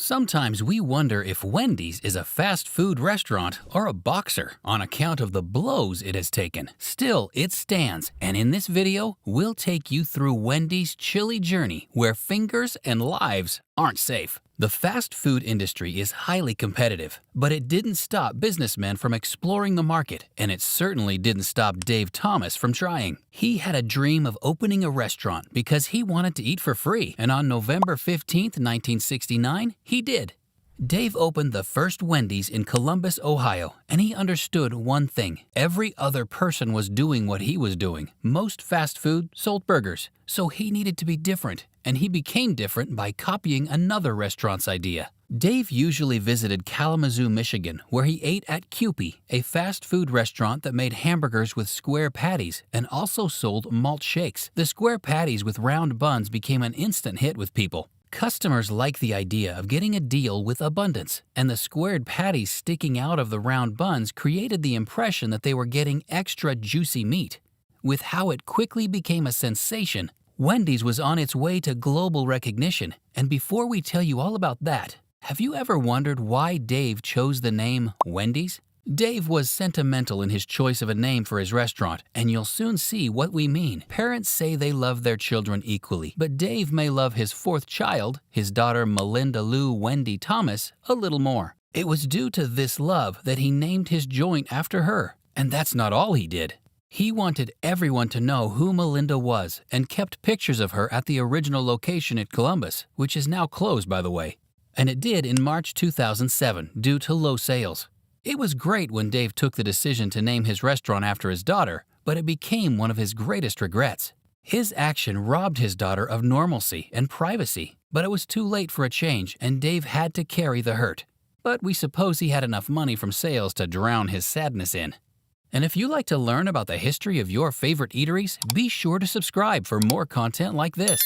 Sometimes we wonder if Wendy's is a fast food restaurant or a boxer on account of the blows it has taken. Still, it stands, and in this video, we'll take you through Wendy's chilly journey where fingers and lives aren't safe. The fast food industry is highly competitive, but it didn't stop businessmen from exploring the market, and it certainly didn't stop Dave Thomas from trying. He had a dream of opening a restaurant because he wanted to eat for free, and on November 15th, 1969, he did. Dave opened the first Wendy's in Columbus, Ohio, and he understood one thing. Every other person was doing what he was doing. Most fast food sold burgers, so he needed to be different, and he became different by copying another restaurant's idea. Dave usually visited Kalamazoo, Michigan, where he ate at Kewpie, a fast food restaurant that made hamburgers with square patties and also sold malt shakes. The square patties with round buns became an instant hit with people. Customers liked the idea of getting a deal with abundance, and the squared patties sticking out of the round buns created the impression that they were getting extra juicy meat. With how it quickly became a sensation, Wendy's was on its way to global recognition. And before we tell you all about that, have you ever wondered why Dave chose the name Wendy's? Dave was sentimental in his choice of a name for his restaurant, and you'll soon see what we mean. Parents say they love their children equally, but Dave may love his fourth child, his daughter Melinda Lou Wendy Thomas, a little more. It was due to this love that he named his joint after her. And that's not all he did. He wanted everyone to know who Melinda was and kept pictures of her at the original location at Columbus, which is now closed, by the way. And it did in March 2007 due to low sales. It was great when Dave took the decision to name his restaurant after his daughter, but it became one of his greatest regrets. His action robbed his daughter of normalcy and privacy, but it was too late for a change, and Dave had to carry the hurt. But we suppose he had enough money from sales to drown his sadness in. And if you like to learn about the history of your favorite eateries, be sure to subscribe for more content like this.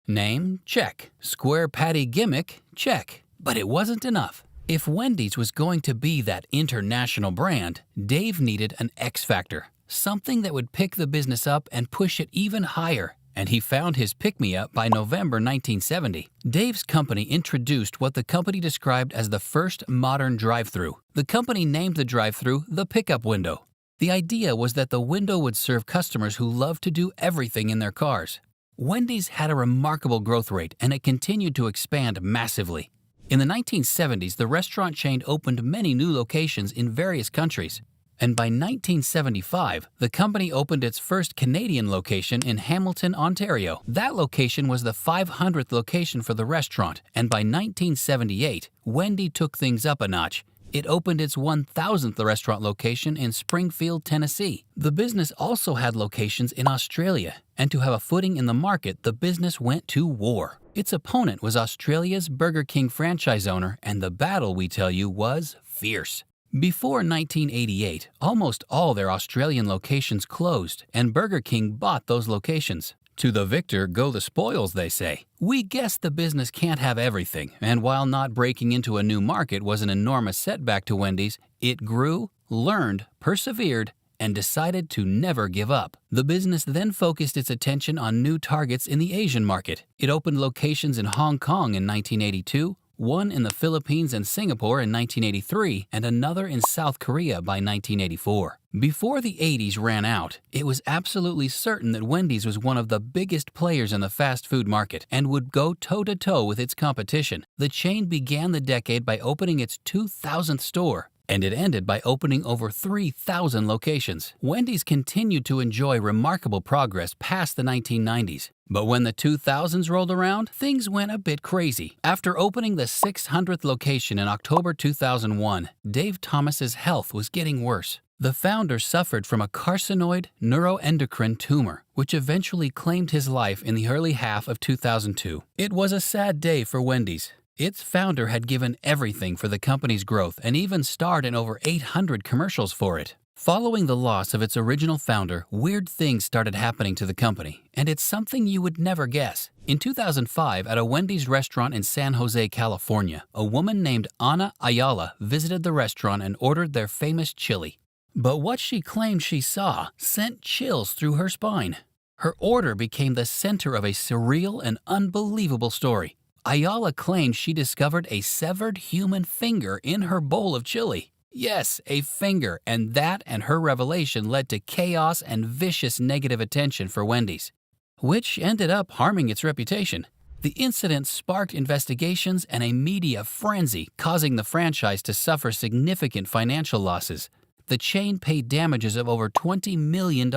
Name? Check. Square patty gimmick? Check. But it wasn't enough. If Wendy's was going to be that international brand, Dave needed an X factor, something that would pick the business up and push it even higher. And he found his pick-me-up by November 1970. Dave's company introduced what the company described as the first modern drive-thru. The company named the drive-thru the pickup window. The idea was that the window would serve customers who loved to do everything in their cars. Wendy's had a remarkable growth rate, and it continued to expand massively. In the 1970s, the restaurant chain opened many new locations in various countries. And by 1975, the company opened its first Canadian location in Hamilton, Ontario. That location was the 500th location for the restaurant, and by 1978, Wendy took things up a notch. It opened its 1,000th restaurant location in Springfield, Tennessee. The business also had locations in Australia, and to have a footing in the market, the business went to war. Its opponent was Australia's Burger King franchise owner, and the battle, we tell you, was fierce. Before 1988, almost all their Australian locations closed, and Burger King bought those locations. To the victor go the spoils, they say. We guess the business can't have everything, and while not breaking into a new market was an enormous setback to Wendy's, it grew, learned, persevered, and decided to never give up. The business then focused its attention on new targets in the Asian market. It opened locations in Hong Kong in 1982, one in the Philippines and Singapore in 1983, and another in South Korea by 1984. Before the 80s ran out, it was absolutely certain that Wendy's was one of the biggest players in the fast food market and would go toe-to-toe with its competition. The chain began the decade by opening its 2,000th store, and it ended by opening over 3,000 locations. Wendy's continued to enjoy remarkable progress past the 1990s. But when the 2000s rolled around, things went a bit crazy. After opening the 600th location in October 2001, Dave Thomas's health was getting worse. The founder suffered from a carcinoid neuroendocrine tumor, which eventually claimed his life in the early half of 2002. It was a sad day for Wendy's. Its founder had given everything for the company's growth and even starred in over 800 commercials for it. Following the loss of its original founder, weird things started happening to the company, and it's something you would never guess. In 2005, at a Wendy's restaurant in San Jose, California, a woman named Ana Ayala visited the restaurant and ordered their famous chili. But what she claimed she saw sent chills through her spine. Her order became the center of a surreal and unbelievable story. Ayala claimed she discovered a severed human finger in her bowl of chili. Yes, a finger, and that and her revelation led to chaos and vicious negative attention for Wendy's, which ended up harming its reputation. The incident sparked investigations and a media frenzy, causing the franchise to suffer significant financial losses. The chain paid damages of over $20 million.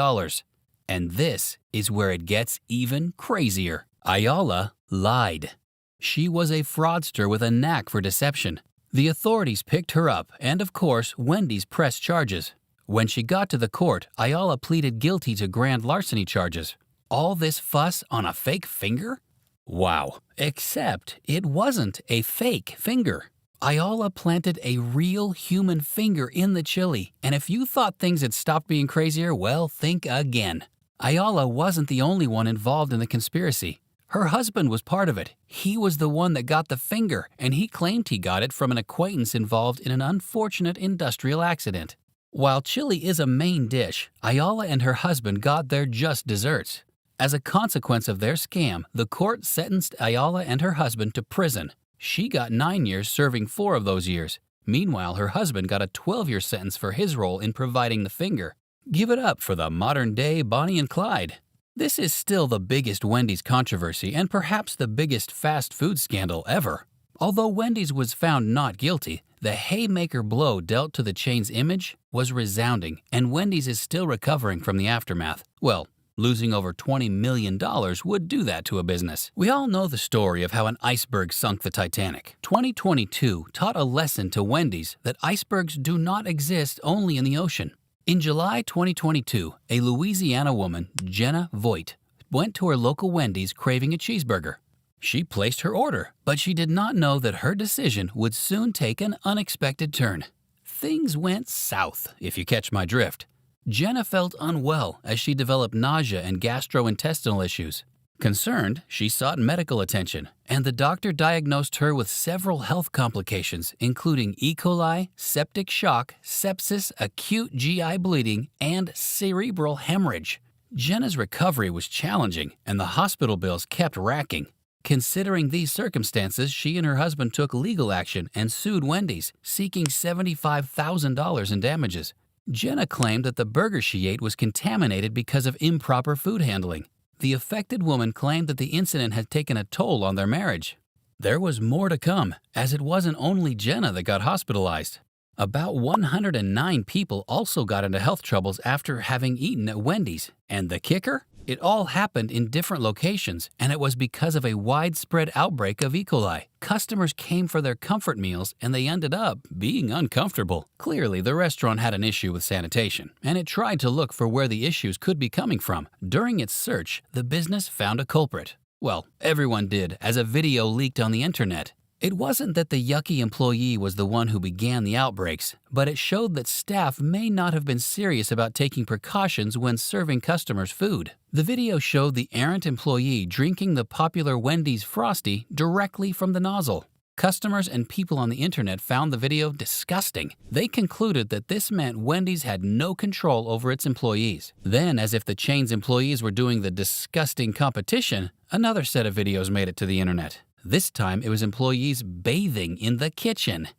And this is where it gets even crazier. Ayala lied. She was a fraudster with a knack for deception. The authorities picked her up, and of course, Wendy's pressed charges. When she got to the court, Ayala pleaded guilty to grand larceny charges. All this fuss on a fake finger? Wow, except it wasn't a fake finger. Ayala planted a real human finger in the chili, and if you thought things had stopped being crazier, well, think again. Ayala wasn't the only one involved in the conspiracy. Her husband was part of it. He was the one that got the finger, and he claimed he got it from an acquaintance involved in an unfortunate industrial accident. While chili is a main dish, Ayala and her husband got their just desserts. As a consequence of their scam, the court sentenced Ayala and her husband to prison. She got 9 years, serving 4 of those years. Meanwhile, her husband got a 12-year sentence for his role in providing the finger. Give it up for the modern-day Bonnie and Clyde. This is still the biggest Wendy's controversy and perhaps the biggest fast food scandal ever. Although Wendy's was found not guilty, the haymaker blow dealt to the chain's image was resounding, and Wendy's is still recovering from the aftermath. Well, losing over $20 million would do that to a business. We all know the story of how an iceberg sunk the Titanic. 2022 taught a lesson to Wendy's that icebergs do not exist only in the ocean. In July 2022, a Louisiana woman, Jenna Voigt, went to her local Wendy's craving a cheeseburger. She placed her order, but she did not know that her decision would soon take an unexpected turn. Things went south, if you catch my drift. Jenna felt unwell as she developed nausea and gastrointestinal issues. Concerned, she sought medical attention, and the doctor diagnosed her with several health complications, including E. coli, septic shock, sepsis, acute GI bleeding, and cerebral hemorrhage. Jenna's recovery was challenging, and the hospital bills kept racking. Considering these circumstances, she and her husband took legal action and sued Wendy's, seeking $75,000 in damages. Jenna claimed that the burger she ate was contaminated because of improper food handling. The affected woman claimed that the incident had taken a toll on their marriage. There was more to come, as it wasn't only Jenna that got hospitalized. About 109 people also got into health troubles after having eaten at Wendy's. And the kicker? It all happened in different locations, and it was because of a widespread outbreak of E. coli. Customers came for their comfort meals, and they ended up being uncomfortable. Clearly, the restaurant had an issue with sanitation, and it tried to look for where the issues could be coming from. During its search, the business found a culprit. Well, everyone did, as a video leaked on the internet. It wasn't that the yucky employee was the one who began the outbreaks, but it showed that staff may not have been serious about taking precautions when serving customers food. The video showed the errant employee drinking the popular Wendy's Frosty directly from the nozzle. Customers and people on the internet found the video disgusting. They concluded that this meant Wendy's had no control over its employees. Then, as if the chain's employees were doing the disgusting competition, another set of videos made it to the internet. This time, it was employees bathing in the kitchen.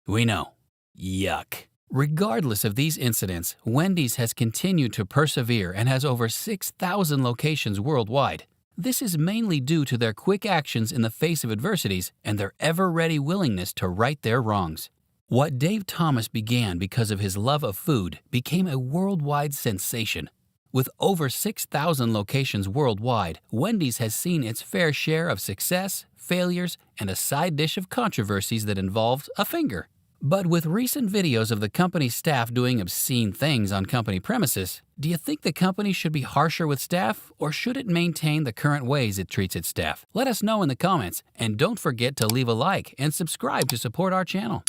We know. Yuck. Regardless of these incidents, Wendy's has continued to persevere and has over 6,000 locations worldwide. This is mainly due to their quick actions in the face of adversities and their ever-ready willingness to right their wrongs. What Dave Thomas began because of his love of food became a worldwide sensation. With over 6,000 locations worldwide, Wendy's has seen its fair share of success, failures, and a side dish of controversies that involved a finger. But with recent videos of the company's staff doing obscene things on company premises, do you think the company should be harsher with staff, or should it maintain the current ways it treats its staff? Let us know in the comments, and don't forget to leave a like and subscribe to support our channel.